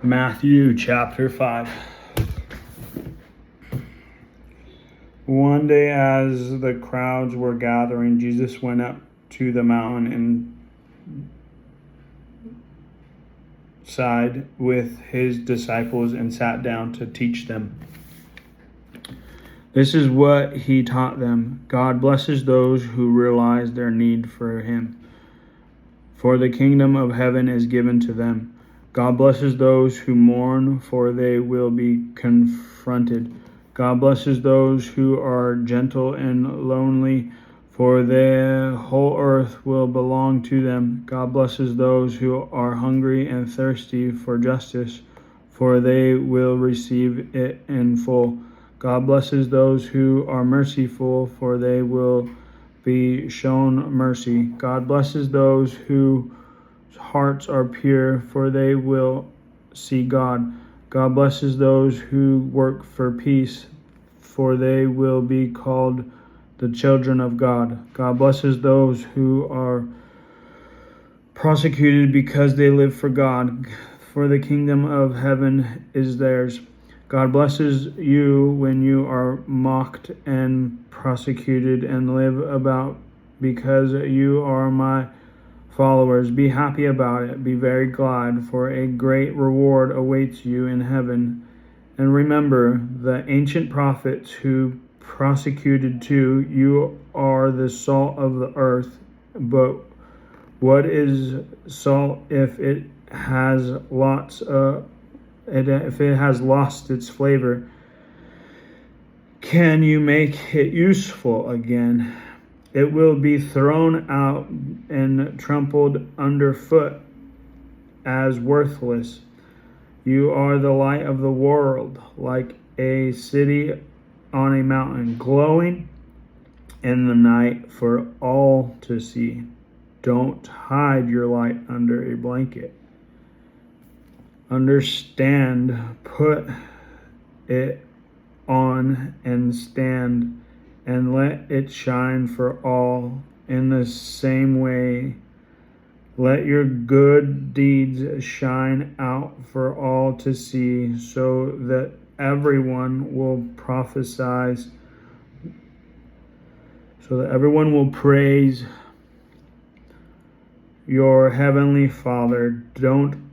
Matthew chapter 5. One day, as the crowds were gathering, Jesus went up to the mountain inside with his disciples and sat down to teach them. This is what he taught them. God blesses those who realize their need for him, for the kingdom of heaven is given to them. God blesses those who mourn, for they will be confronted. God blesses those who are gentle and lowly, for the whole earth will belong to them. God blesses those who are hungry and thirsty for justice, for they will receive it in full. God blesses those who are merciful, for they will be shown mercy. God blesses those whose hearts are pure, for they will see God. God blesses those who work for peace, for they will be called the children of God. God blesses those who are persecuted because they live for God, for the kingdom of heaven is theirs. God blesses you when you are mocked and persecuted and live about because you are my followers. Be happy about it. Be very glad, for a great reward awaits you in heaven. And remember the ancient prophets who persecuted too. You are the salt of the earth. But what is salt if it has lost its flavor? Can you make it useful again? It will be thrown out and trampled underfoot as worthless. You are the light of the world, like a city on a mountain, glowing in the night for all to see. Don't hide your light under a blanket. Understand, put it on and stand, and let it shine for all. In the same way, let your good deeds shine out for all to see, so that everyone will praise your heavenly Father. Don't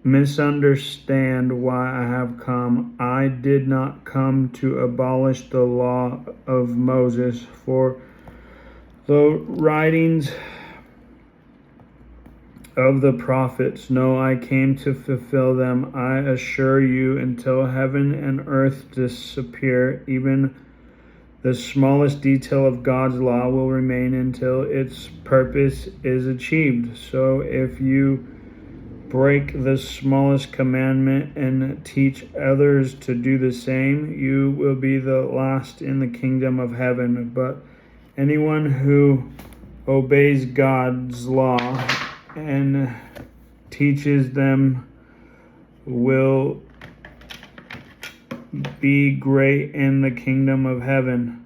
misunderstand why I have come. I did not come to abolish the law of Moses, for the writings of the prophets. No, I came to fulfill them. I assure you, until heaven and earth disappear, even the smallest detail of God's law will remain until its purpose is achieved. So if you break the smallest commandment and teach others to do the same, you will be the last in the kingdom of heaven. But anyone who obeys God's law and teaches them will be great in the kingdom of heaven.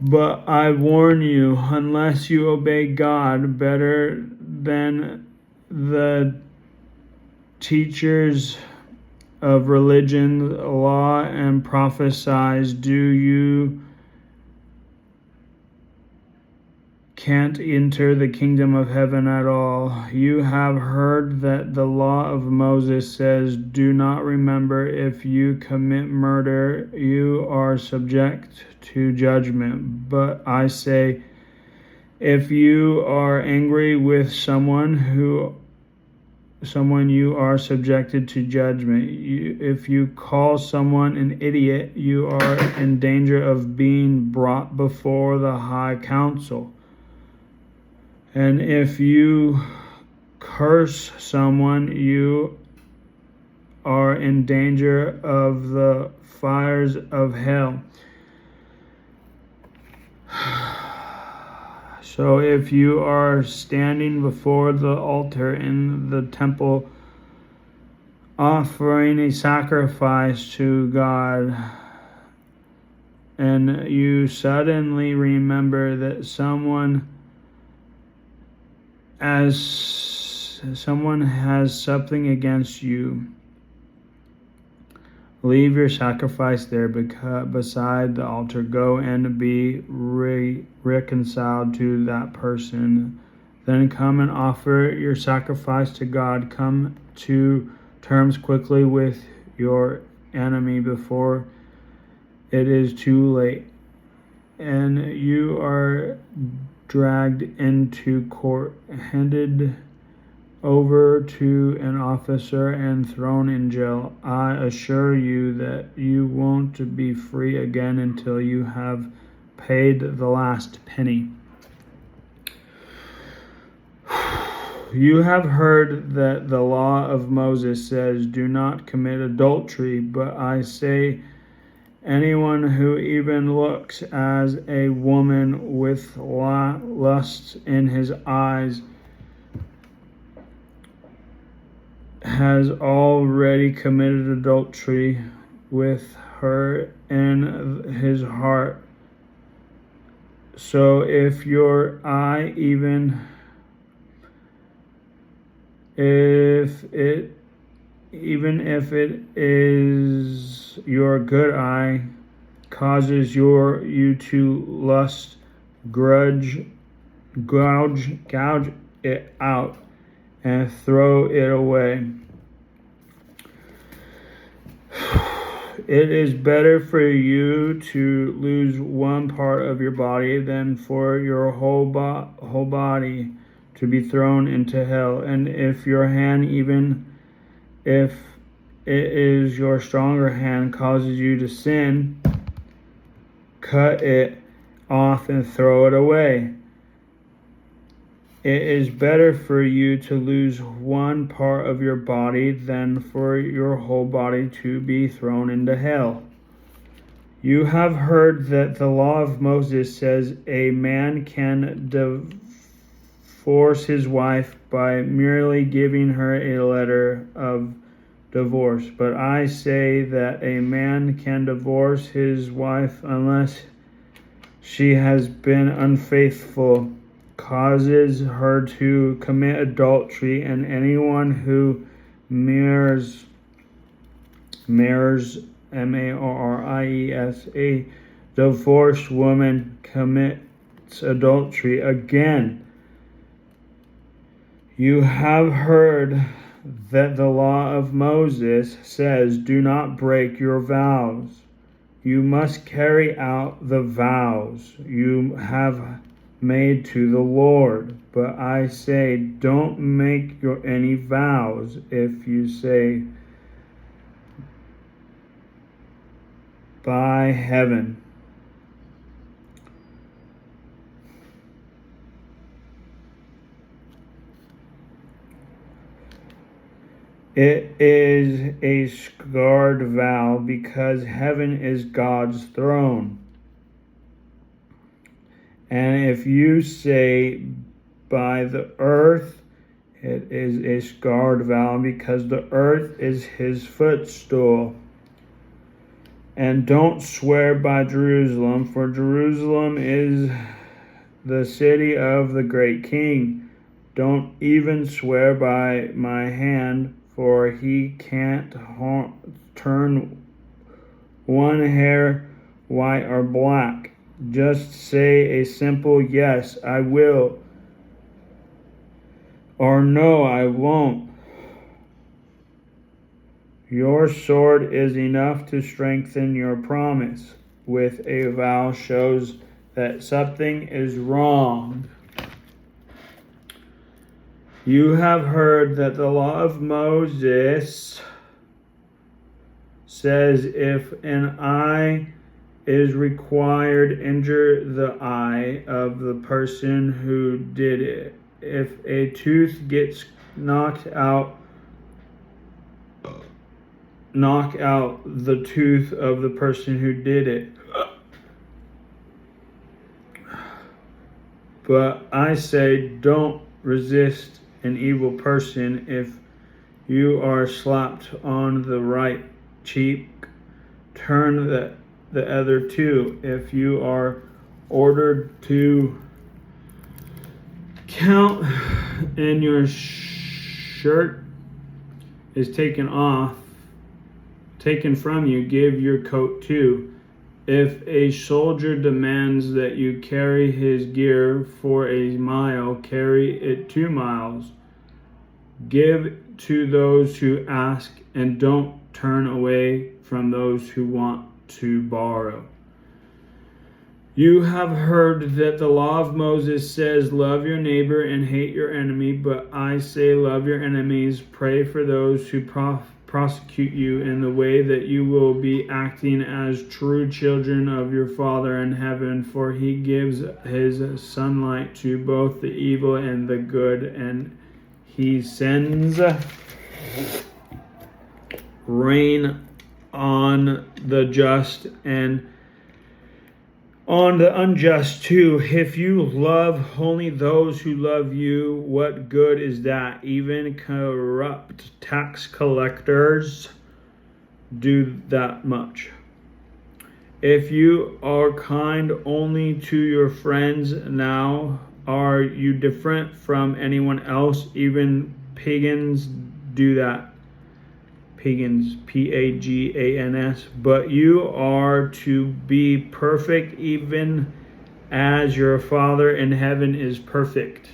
But I warn you, unless you obey God better than the teachers of religion, law, and prophesies, you can't enter the kingdom of heaven at all. You have heard that the law of Moses says, do not remember. If you commit murder, you are subject to judgment. But I say, if you are angry with someone, you are subjected to judgment. If you call someone an idiot, you are in danger of being brought before the high council. And if you curse someone, you are in danger of the fires of hell. So if you are standing before the altar in the temple, offering a sacrifice to God, and you suddenly remember that someone as someone has something against you, leave your sacrifice there beside the altar. Go and be reconciled to that person. Then come and offer your sacrifice to God. Come to terms quickly with your enemy before it is too late and you are dragged into court, handed over to an officer and thrown in jail. I assure you that you won't be free again until you have paid the last penny. You have heard that the law of Moses says, "Do not commit adultery," but I say, anyone who even looks at a woman with lust in his eyes has already committed adultery with her in his heart. So if your eye, even if it is your good eye, causes you to lust, gouge it out and throw it away. It is better for you to lose one part of your body than for your whole body to be thrown into hell. And if your hand, even if it is your stronger hand, causes you to sin, cut it off and throw it away. It is better for you to lose one part of your body than for your whole body to be thrown into hell. You have heard that the law of Moses says a man can divorce his wife by merely giving her a letter of divorce. But I say that a man can divorce his wife unless she has been unfaithful, causes her to commit adultery, and anyone who marries Maries, a divorced woman commits adultery again. You have heard that the law of Moses says, "Do not break your vows." You must carry out the vows you have made to the Lord. But I say, don't make any vows. If you say, by heaven, it is a scarred vow, because heaven is God's throne. And if you say by the earth, it is a scarred vow, because the earth is his footstool. And don't swear by Jerusalem, for Jerusalem is the city of the great king. Don't even swear by my hand, for he can't turn one hair white or black. Just say a simple yes, I will, or no, I won't. Your sword is enough to strengthen your promise. With a vow shows that something is wrong. You have heard that the law of Moses says, if an eye is required, injure the eye of the person who did it. If a tooth gets knock out the tooth of the person who did it. But I say, don't resist an evil person. If you are slapped on the right cheek, turn the other too. If you are ordered to count in your shirt is taken from you, give your coat too. If a soldier demands that you carry his gear for a mile, carry it 2 miles. Give to those who ask, and don't turn away from those who want to borrow. You have heard that the law of Moses says, love your neighbor and hate your enemy, but I say, love your enemies, pray for those who prosecute you, in the way that you will be acting as true children of your Father in heaven, for he gives his sunlight to both the evil and the good, and he sends rain on the just and on the unjust too. If you love only those who love you, what good is that? Even corrupt tax collectors do that much. If you are kind only to your friends, now are you different from anyone else? Even pagans do that. Pagans, Pagans, but you are to be perfect, even as your Father in heaven is perfect.